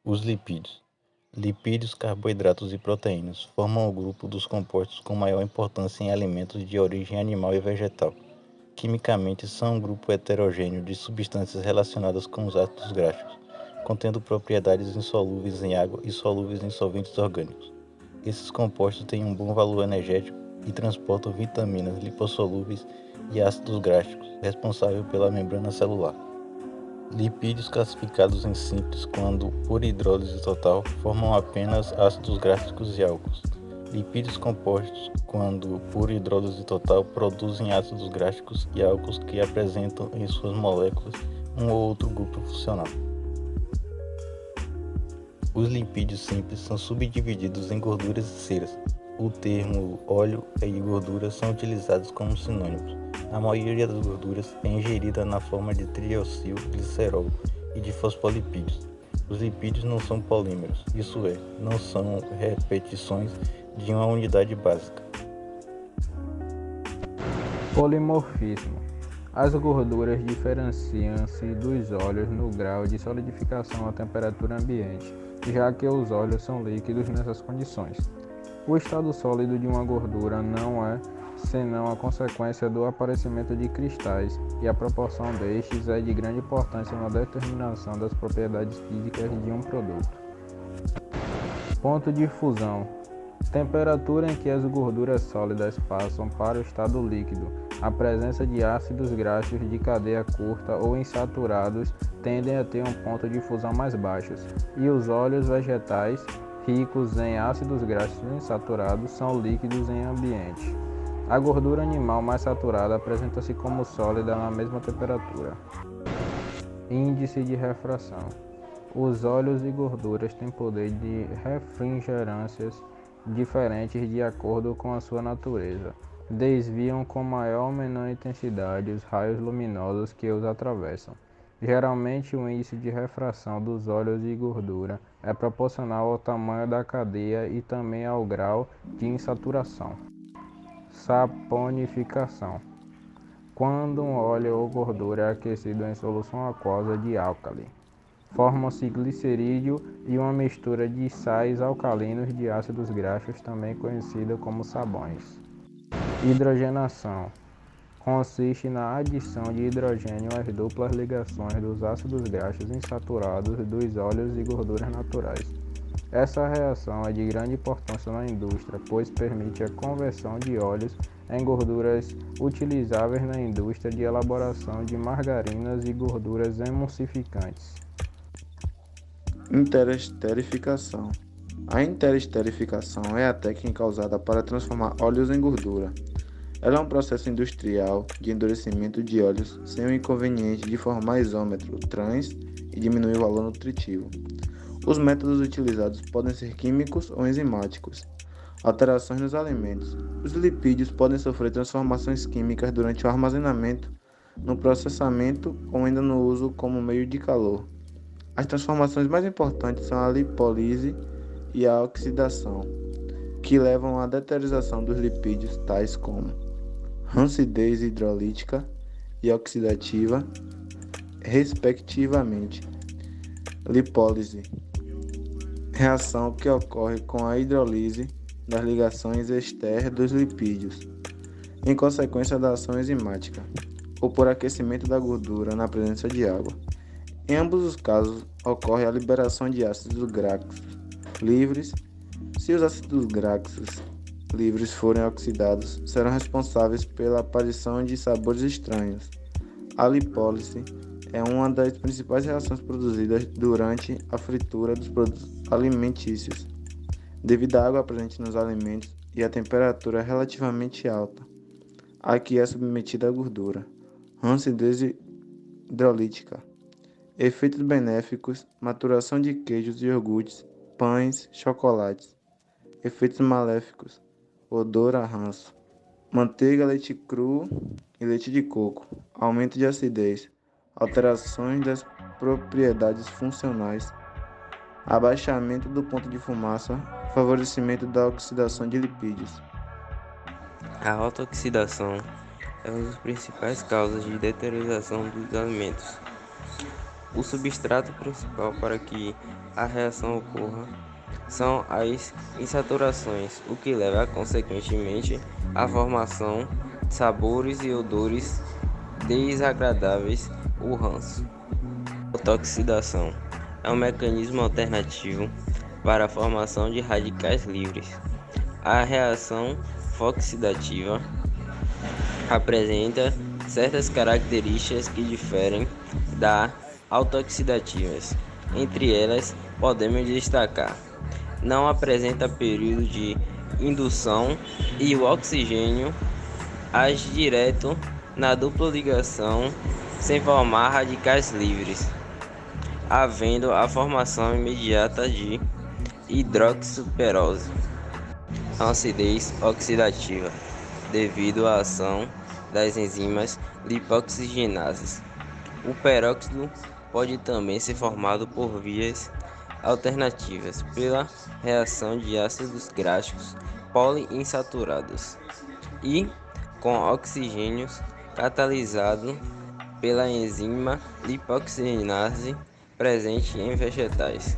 Os lipídios. Lipídios, carboidratos e proteínas formam o grupo dos compostos com maior importância em alimentos de origem animal e vegetal. Quimicamente, são um grupo heterogêneo de substâncias relacionadas com os ácidos graxos, contendo propriedades insolúveis em água e solúveis em solventes orgânicos. Esses compostos têm um bom valor energético e transportam vitaminas lipossolúveis e ácidos graxos, responsáveis pela membrana celular. Lipídios classificados em simples quando por hidrólise total formam apenas ácidos graxos e álcools. Lipídios compostos quando por hidrólise total produzem ácidos graxos e álcools que apresentam em suas moléculas um ou outro grupo funcional. Os lipídios simples são subdivididos em gorduras e ceras. O termo óleo e gordura são utilizados como sinônimos. A maioria das gorduras é ingerida na forma de triacilglicerol e de fosfolipídios. Os lipídios não são polímeros, isso é, não são repetições de uma unidade básica. Polimorfismo. As gorduras diferenciam-se dos óleos no grau de solidificação à temperatura ambiente, já que os óleos são líquidos nessas condições. O estado sólido de uma gordura não é senão a consequência do aparecimento de cristais, e a proporção destes é de grande importância na determinação das propriedades físicas de um produto. Ponto de fusão. Temperatura em que as gorduras sólidas passam para o estado líquido. A presença de ácidos graxos de cadeia curta ou insaturados tendem a ter um ponto de fusão mais baixos, e os óleos vegetais ricos em ácidos graxos insaturados são líquidos em ambiente. A gordura animal mais saturada apresenta-se como sólida na mesma temperatura. Índice de refração. Os óleos e gorduras têm poder de refrigerâncias diferentes de acordo com a sua natureza. Desviam com maior ou menor intensidade os raios luminosos que os atravessam. Geralmente, o índice de refração dos óleos e gordura é proporcional ao tamanho da cadeia e também ao grau de insaturação. Saponificação. Quando um óleo ou gordura é aquecido em solução aquosa de álcali, formam-se glicerídeo e uma mistura de sais alcalinos de ácidos graxos, também conhecida como sabões. Hidrogenação. Consiste na adição de hidrogênio às duplas ligações dos ácidos graxos insaturados dos óleos e gorduras naturais. Essa reação é de grande importância na indústria, pois permite a conversão de óleos em gorduras utilizáveis na indústria de elaboração de margarinas e gorduras emulsificantes. Interesterificação. A interesterificação é a técnica usada para transformar óleos em gordura. Ela é um processo industrial de endurecimento de óleos sem o inconveniente de formar isômero trans e diminuir o valor nutritivo. Os métodos utilizados podem ser químicos ou enzimáticos. Alterações nos alimentos. Os lipídios podem sofrer transformações químicas durante o armazenamento, no processamento ou ainda no uso como meio de calor. As transformações mais importantes são a lipólise e a oxidação, que levam à deterioração dos lipídios, tais como rancidez hidrolítica e oxidativa, respectivamente. Lipólise. Reação que ocorre com a hidrólise das ligações ester dos lipídios, em consequência da ação enzimática, ou por aquecimento da gordura na presença de água. Em ambos os casos, ocorre a liberação de ácidos graxos livres. Se os ácidos graxos livres forem oxidados, serão responsáveis pela aparição de sabores estranhos. A lipólise é uma das principais reações produzidas durante a fritura dos produtos alimentícios, devido à água presente nos alimentos e à temperatura relativamente alta a que é submetida a gordura. Rancidez hidrolítica. Efeitos benéficos: maturação de queijos e iogurtes, pães, chocolates. Efeitos maléficos: odor a ranço. Manteiga, leite cru e leite de coco. Aumento de acidez. Alterações das propriedades funcionais. Abaixamento do ponto de fumaça. Favorecimento da oxidação de lipídios. A alta oxidação é uma das principais causas de deterioração dos alimentos. O substrato principal para que a reação ocorra são as insaturações, o que leva consequentemente à formação de sabores e odores desagradáveis, o ranço. Fotoxidação é um mecanismo alternativo para a formação de radicais livres. A reação fotoxidativa apresenta certas características que diferem da autooxidativas. Entre elas, podemos destacar: não apresenta período de indução e o oxigênio age direto na dupla ligação sem formar radicais livres, havendo a formação imediata de hidroxilperose. Acidez oxidativa, devido à ação das enzimas lipoxigenases. O peróxido pode também ser formado por vias alternativas, pela reação de ácidos graxos poliinsaturados e com oxigênios catalisado pela enzima lipoxenase presente em vegetais.